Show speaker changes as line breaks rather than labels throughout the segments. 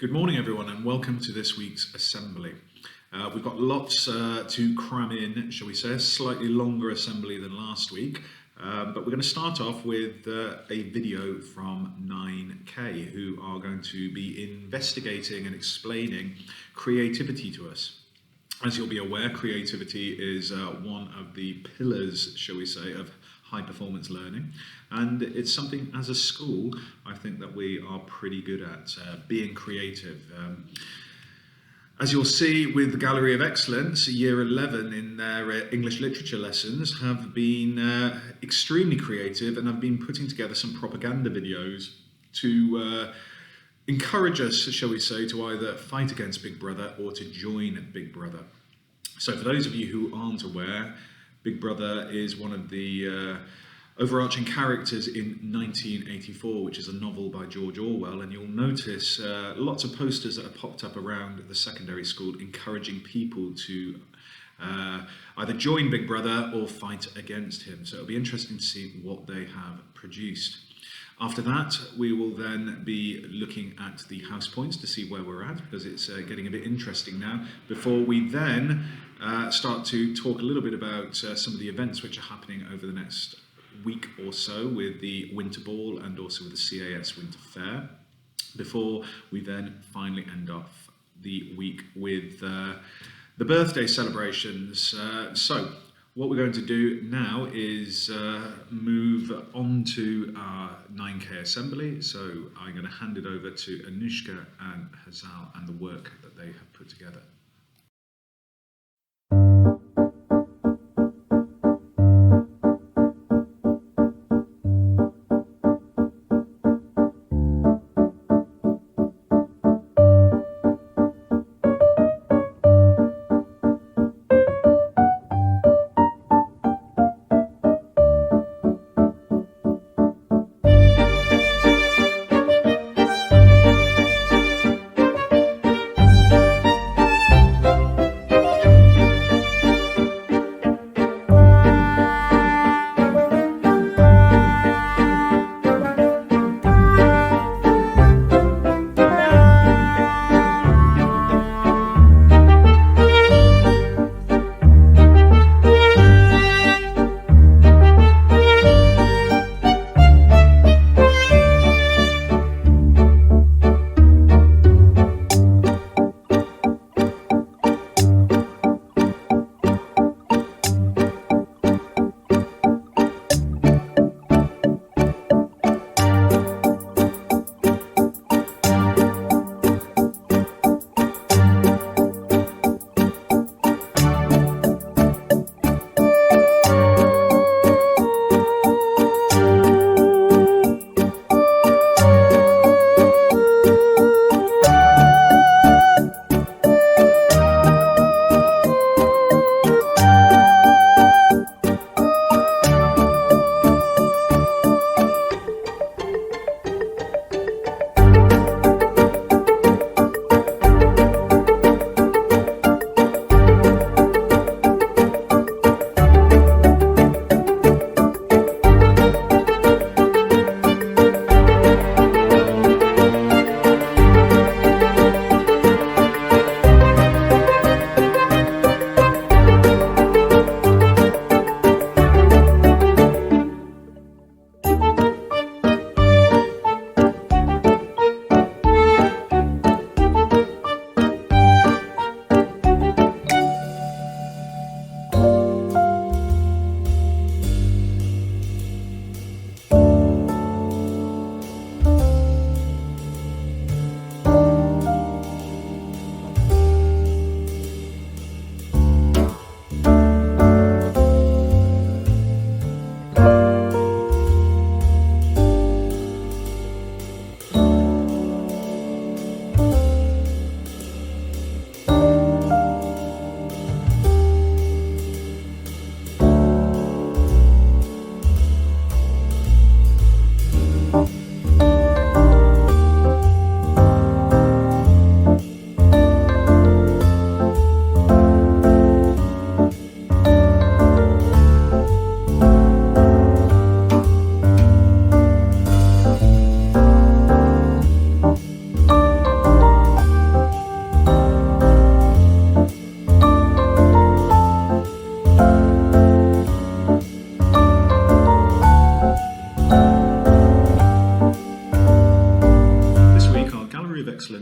Good morning, everyone, and welcome to this week's assembly. We've got lots to cram in, shall we say, a slightly longer assembly than last week, but we're going to start off with a video from 9K, who are going to be investigating and explaining creativity to us. As you'll be aware, creativity is one of the pillars, shall we say, of high performance learning, and it's something as a school I think that we are pretty good at, being creative. As you'll see with the Gallery of Excellence, Year 11 in their English literature lessons have been extremely creative and have been putting together some propaganda videos to encourage us, shall we say, to either fight against Big Brother or to join Big Brother. So for those of you who aren't aware, Big Brother is one of the overarching characters in 1984, which is a novel by George Orwell, and you'll notice lots of posters that have popped up around the secondary school encouraging people to either join Big Brother or fight against him. So it'll be interesting to see what they have produced. After that, we will then be looking at the house points to see where we're at, because it's getting a bit interesting now, before we then start to talk a little bit about some of the events which are happening over the next week or so with the Winter Ball and also with the CAS Winter Fair, before we then finally end off the week with the birthday celebrations. So what we're going to do now is move on to our 9K assembly. So I'm going to hand it over to Anushka and Hazal and the work that they have put together.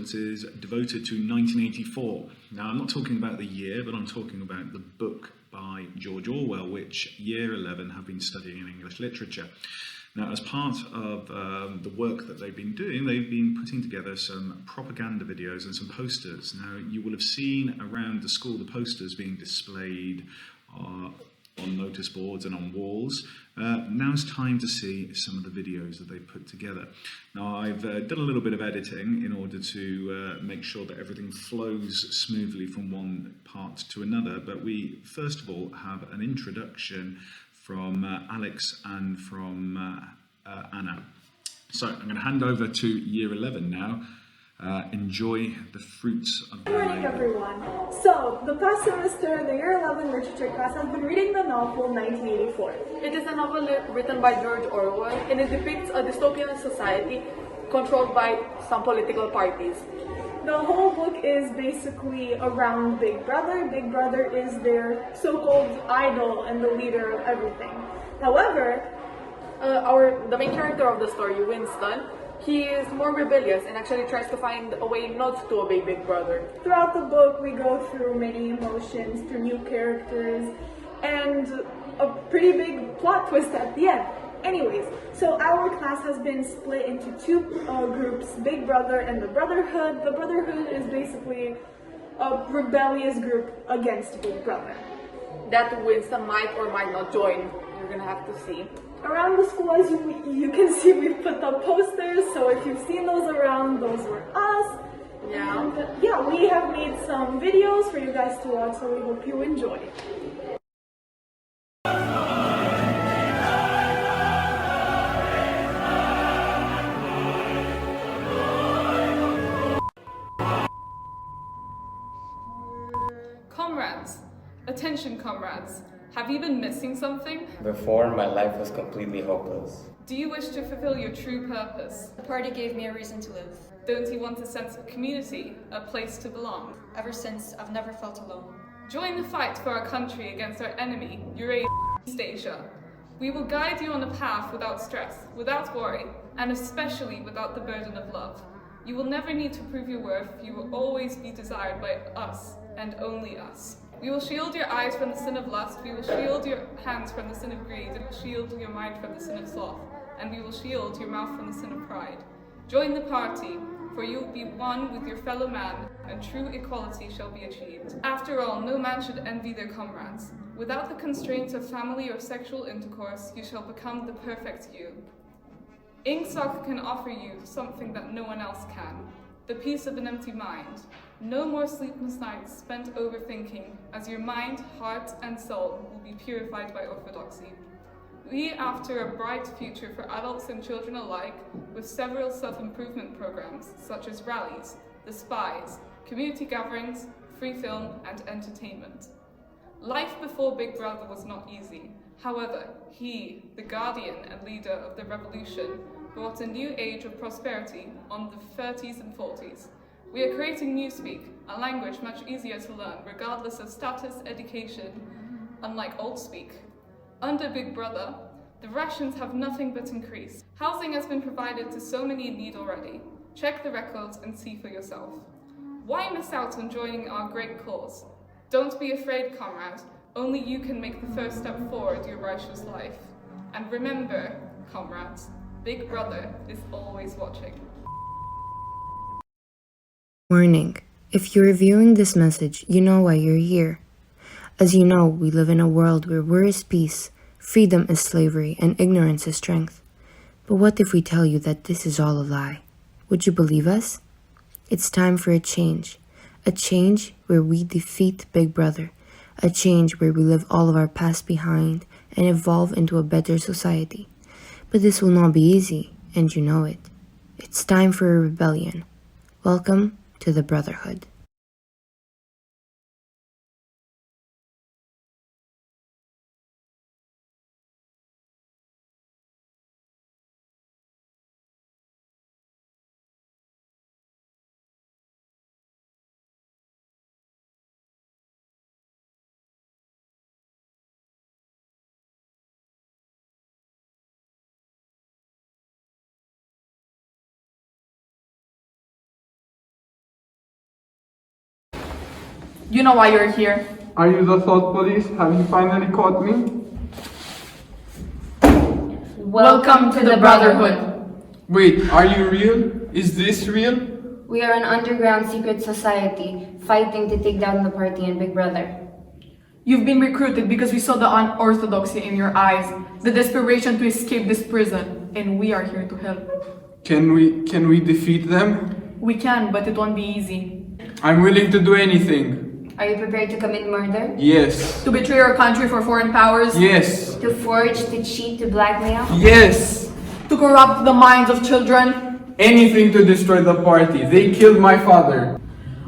episodes is devoted to 1984. Now, I'm not talking about the year, but I'm talking about the book by George Orwell, which Year 11 have been studying in English literature. Now, as part of the work that they've been doing, they've been putting together some propaganda videos and some posters. Now, you will have seen around the school the posters being displayed on notice boards and on walls. Now it's time to see some of the videos that they've put together. Now, I've done a little bit of editing in order to make sure that everything flows smoothly from one part to another, but we first of all have an introduction from Alex and from Anna. So I'm going to hand over to Year 11 now. Enjoy the fruits of the
Good morning, everyone. So, the past semester, the Year 11 literature class has been reading the novel 1984.
It is a novel written by George Orwell, and it depicts a dystopian society controlled by some political parties.
The whole book is basically around Big Brother. Big Brother is their so-called idol and the leader of everything. However,
The main character of the story, Winston, he is more rebellious and actually tries to find a way not to obey Big Brother.
throughout the book, we go through many emotions, through new characters, and a pretty big plot twist at the end. Anyways, so our class has been split into two groups, Big Brother and the Brotherhood. The Brotherhood is basically a rebellious group against Big Brother.
That Winston might or might not join. You're gonna have to see.
Around the school, as you can see, we've put up posters, so if you've seen those around, those were us.
Yeah.
And yeah, we have made some videos for you guys to watch, so we hope you enjoy.
Comrades, attention comrades, have you been missing something?
Before, my life was completely hopeless.
Do you wish to fulfill your true purpose?
The party gave me a reason to live.
Don't you want a sense of community, a place to belong?
Ever since, I've never felt alone.
Join the fight for our country against our enemy, East Asia. We will guide you on a path without stress, without worry, and especially without the burden of love. You will never need to prove your worth, you will always be desired by us, and only us. We will shield your eyes from the sin of lust, we will shield your hands from the sin of greed, we will shield your mind from the sin of sloth, and we will shield your mouth from the sin of pride. Join the party, for you will be one with your fellow man, and true equality shall be achieved. After all, no man should envy their comrades. Without the constraints of family or sexual intercourse, you shall become the perfect you. Ingsoc can offer you something that no one else can, the peace of an empty mind. No more sleepless nights spent overthinking, as your mind, heart, and soul will be purified by orthodoxy. We after a bright future for adults and children alike, with several self-improvement programs, such as rallies, the spies, community gatherings, free film, and entertainment. Life before Big Brother was not easy. However, he, the guardian and leader of the revolution, brought a new age of prosperity on the 30s and 40s. We are creating Newspeak, a language much easier to learn regardless of status, education, unlike Old Speak. Under Big Brother, the rations have nothing but increased. Housing has been provided to so many in need already. Check the records and see for yourself. Why miss out on joining our great cause? Don't be afraid, comrade. Only you can make the first step forward your righteous life. And remember, comrades, Big Brother is always watching.
Warning. If you're viewing this message, you know why you're here. As you know, we live in a world where war is peace, freedom is slavery, and ignorance is strength. But what if we tell you that this is all a lie? Would you believe us? It's time for a change where we defeat Big Brother, a change where we leave all of our past behind and evolve into a better society. But this will not be easy, and you know it. It's time for a rebellion. Welcome to the Brotherhood.
You know why you're here.
Are you the thought police? Have you finally caught me?
Welcome to the Brotherhood.
Wait, are you real? Is this real?
We are an underground secret society fighting to take down the party and Big Brother.
You've been recruited because we saw the unorthodoxy in your eyes, the desperation to escape this prison, and we are here to help.
Can we defeat them?
We can, but it won't be easy.
I'm willing to do anything.
Are you prepared to commit murder?
Yes.
To betray our country for foreign powers?
Yes.
To forge, to cheat, to blackmail?
Yes.
To corrupt the minds of children?
Anything to destroy the party. They killed my father.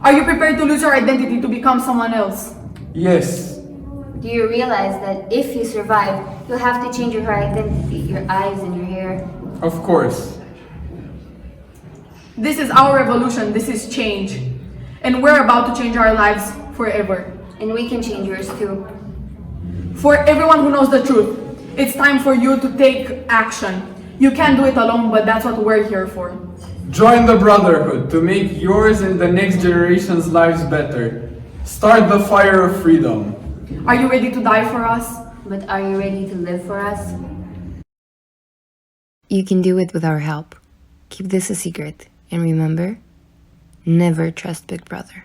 Are you prepared to lose your identity to become someone else?
Yes.
Do you realize that if you survive, you'll have to change your identity, your eyes and your hair?
Of course.
This is our revolution, this is change. And we're about to change our lives forever.
And we can change yours too.
For everyone who knows the truth, it's time for you to take action. You can't do it alone, but that's what we're here for.
Join the Brotherhood to make yours and the next generation's lives better. Start the fire of freedom.
Are you ready to die for us?
But are you ready to live for us? You can do it with our help. Keep this a secret. And remember, never trust Big Brother.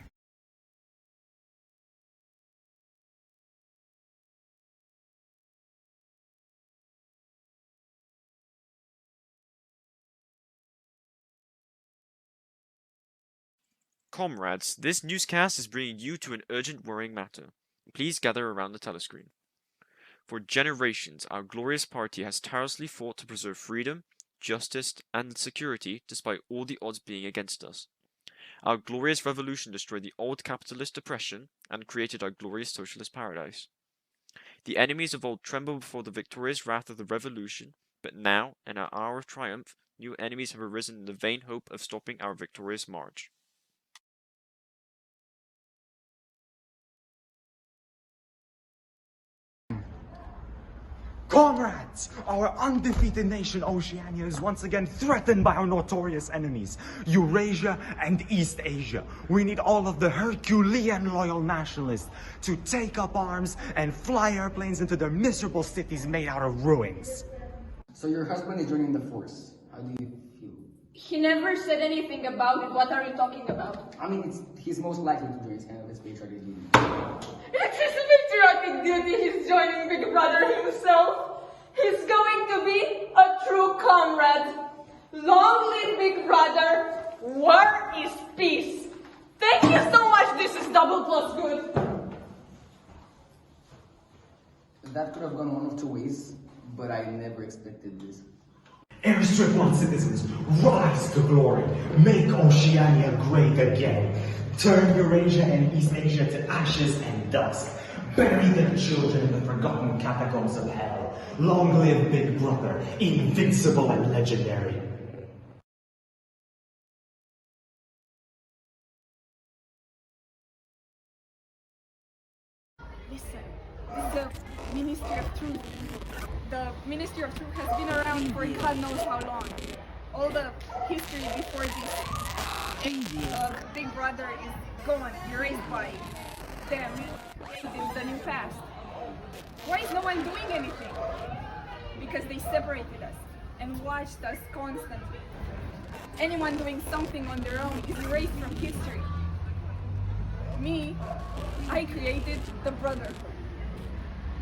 Comrades, this newscast is bringing you to an urgent worrying matter. Please gather around the telescreen. For generations, our glorious party has tirelessly fought to preserve freedom, justice, and security despite all the odds being against us. Our glorious revolution destroyed the old capitalist oppression and created our glorious socialist paradise. The enemies of old tremble before the victorious wrath of the revolution, but now, in our hour of triumph, new enemies have arisen in the vain hope of stopping our victorious march.
Comrades, our undefeated nation Oceania is once again threatened by our notorious enemies, Eurasia and East Asia. We need all of the Herculean loyal nationalists to take up arms and fly airplanes into their miserable cities made out of ruins.
So your husband is joining the force. How do you feel?
He never said anything about it. What are you talking about?
I mean, he's most likely to join. It's kind of his patriotic duty.
It's his patriotic duty. He's joining Big Brother himself. He's going to be a true comrade. Long live Big Brother. War is peace. Thank you so much. This is double plus good.
That could have gone one of two ways, but I never expected this.
Airstrip One citizens, rise to glory. Make Oceania great again. Turn Eurasia and East Asia to ashes and dust. Bury their children in the forgotten catacombs of hell. Long live Big Brother, invincible and legendary.
Listen, the Ministry of Truth. The Ministry of Truth has been around for God knows how long. All the history before this Big Brother is gone, erased by them. It is the new past. Why is no one doing anything? Because they separated us and watched us constantly. Anyone doing something on their own is erased from history. Me, I created the Brotherhood.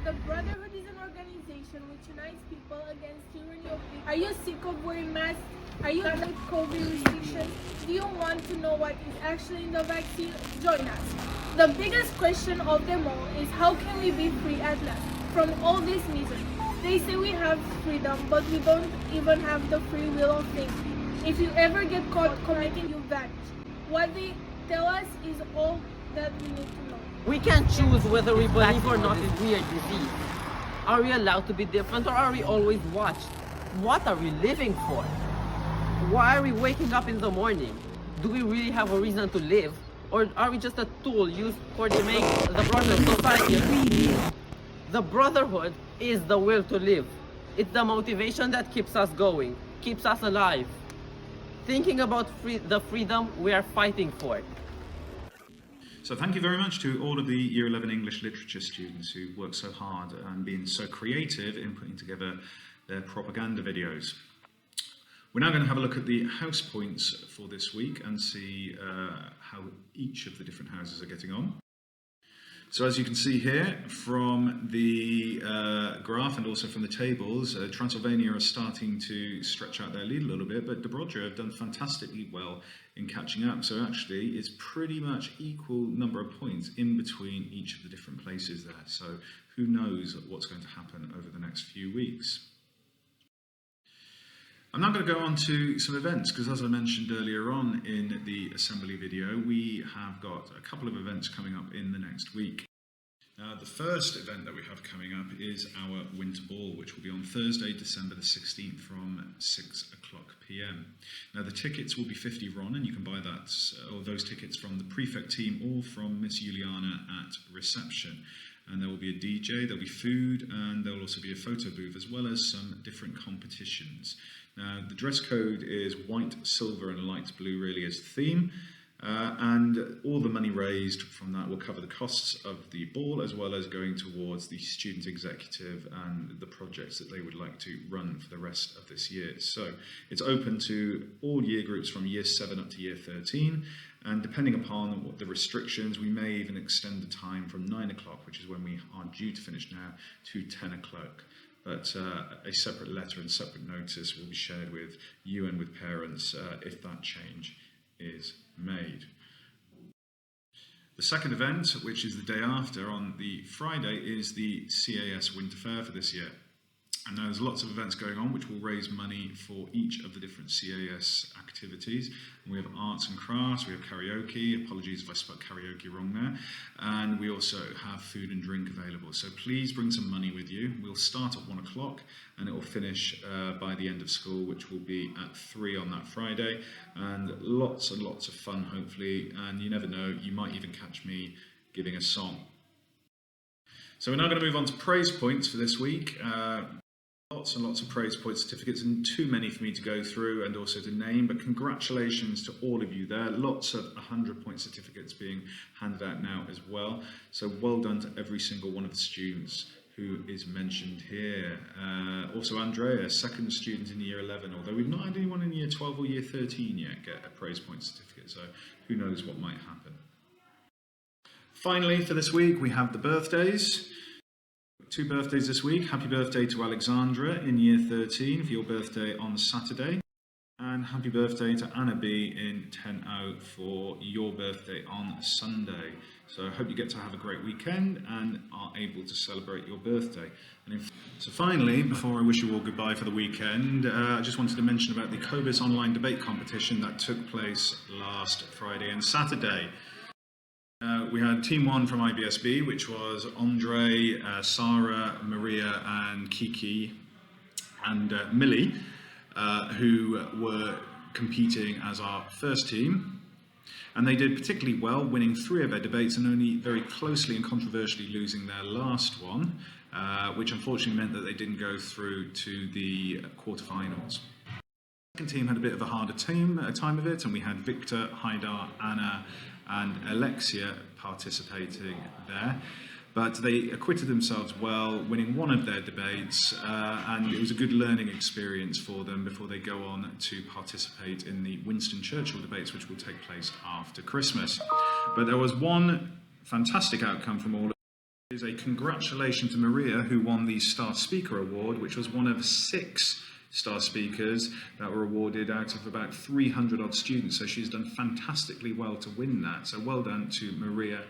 The Brotherhood is an organization which unites people against tyranny of people. Are you sick of wearing masks? Are you done with COVID restrictions? Do you want to know what is actually in the vaccine? Join us. The biggest question of them all is how can we be free at last from all this misery? They say we have freedom, but we don't even have the free will of thinking. If you ever get caught committing, you vanish. What they tell us is all that we need to know.
We can't choose whether we believe or not in weird disease. Are we allowed to be different, or are we always watched? What are we living for? Why are we waking up in the morning? Do we really have a reason to live? Or are we just a tool used for to make the brotherhood society? The brotherhood is the will to live. It's the motivation that keeps us going, keeps us alive. Thinking about the freedom we are fighting for.
So thank you very much to all of the Year 11 English Literature students who worked so hard and been so creative in putting together their propaganda videos. We're now going to have a look at the house points for this week and see how each of the different houses are getting on. So as you can see here from the graph and also from the tables, Transylvania are starting to stretch out their lead a little bit, but Dobrodja have done fantastically well in catching up. So actually it's pretty much equal number of points in between each of the different places there. So who knows what's going to happen over the next few weeks. I'm now going to go on to some events because, as I mentioned earlier on in the assembly video, we have got a couple of events coming up in the next week. The first event that we have coming up is our Winter Ball, which will be on Thursday, December the 16th from 6 o'clock p.m. Now the tickets will be 50 RON, and you can buy that or those tickets from the prefect team or from Miss Juliana at reception. And there will be a DJ, there'll be food, and there will also be a photo booth, as well as some different competitions. Now, the dress code is white, silver, and light blue, really, as the theme. And all the money raised from that will cover the costs of the ball, as well as going towards the student executive and the projects that they would like to run for the rest of this year. So it's open to all year groups from year 7 up to year 13. And depending upon what the restrictions, we may even extend the time from 9 o'clock, which is when we are due to finish now, to 10 o'clock. But a separate letter and separate notice will be shared with you and with parents if that change is made. The second event, which is the day after, on the Friday, is the CAS Winter Fair for this year. And now there's lots of events going on which will raise money for each of the different CAS activities. And we have arts and crafts, we have karaoke, apologies if I spelled karaoke wrong there, and we also have food and drink available. So please bring some money with you. We'll start at 1 o'clock and it will finish by the end of school, which will be at 3 on that Friday, and lots of fun hopefully, and you never know, you might even catch me giving a song. So we're now going to move on to praise points for this week. Lots and lots of praise point certificates, and too many for me to go through and also to name, but congratulations to all of you there. Lots of 100-point certificates being handed out now as well. So well done to every single one of the students who is mentioned here. Also Andrea, second student in year 11, although we've not had anyone in year 12 or year 13 yet get a praise point certificate, so who knows what might happen. Finally, for this week, we have the birthdays. 2 birthdays this week. Happy birthday to Alexandra in year 13 for your birthday on Saturday. And happy birthday to Anna B in 10-0 for your birthday on Sunday. So I hope you get to have a great weekend and are able to celebrate your birthday. So finally, before I wish you all goodbye for the weekend, I just wanted to mention about the COBIS online debate competition that took place last Friday and Saturday. We had Team 1 from IBSB, which was Andre, Sarah, Maria and Kiki and Millie, who were competing as our first team. And they did particularly well, winning 3 of their debates and only very closely and controversially losing their last one, which unfortunately meant that they didn't go through to the quarterfinals. The second team had a bit of a harder time of it, and we had Victor, Haidar, Anna and Alexia participating there, but they acquitted themselves well, winning 1 of their debates, and it was a good learning experience for them before they go on to participate in the Winston Churchill debates, which will take place after Christmas. But there was one fantastic outcome from all of it. It is a congratulation to Maria, who won the Star Speaker Award, which was one of 6 star speakers that were awarded out of about 300 odd students. So she's done fantastically well to win that. So well done to Maria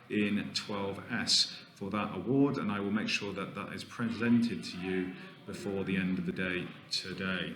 in 12S for that award, and I will make sure that that is presented to you before the end of the day today.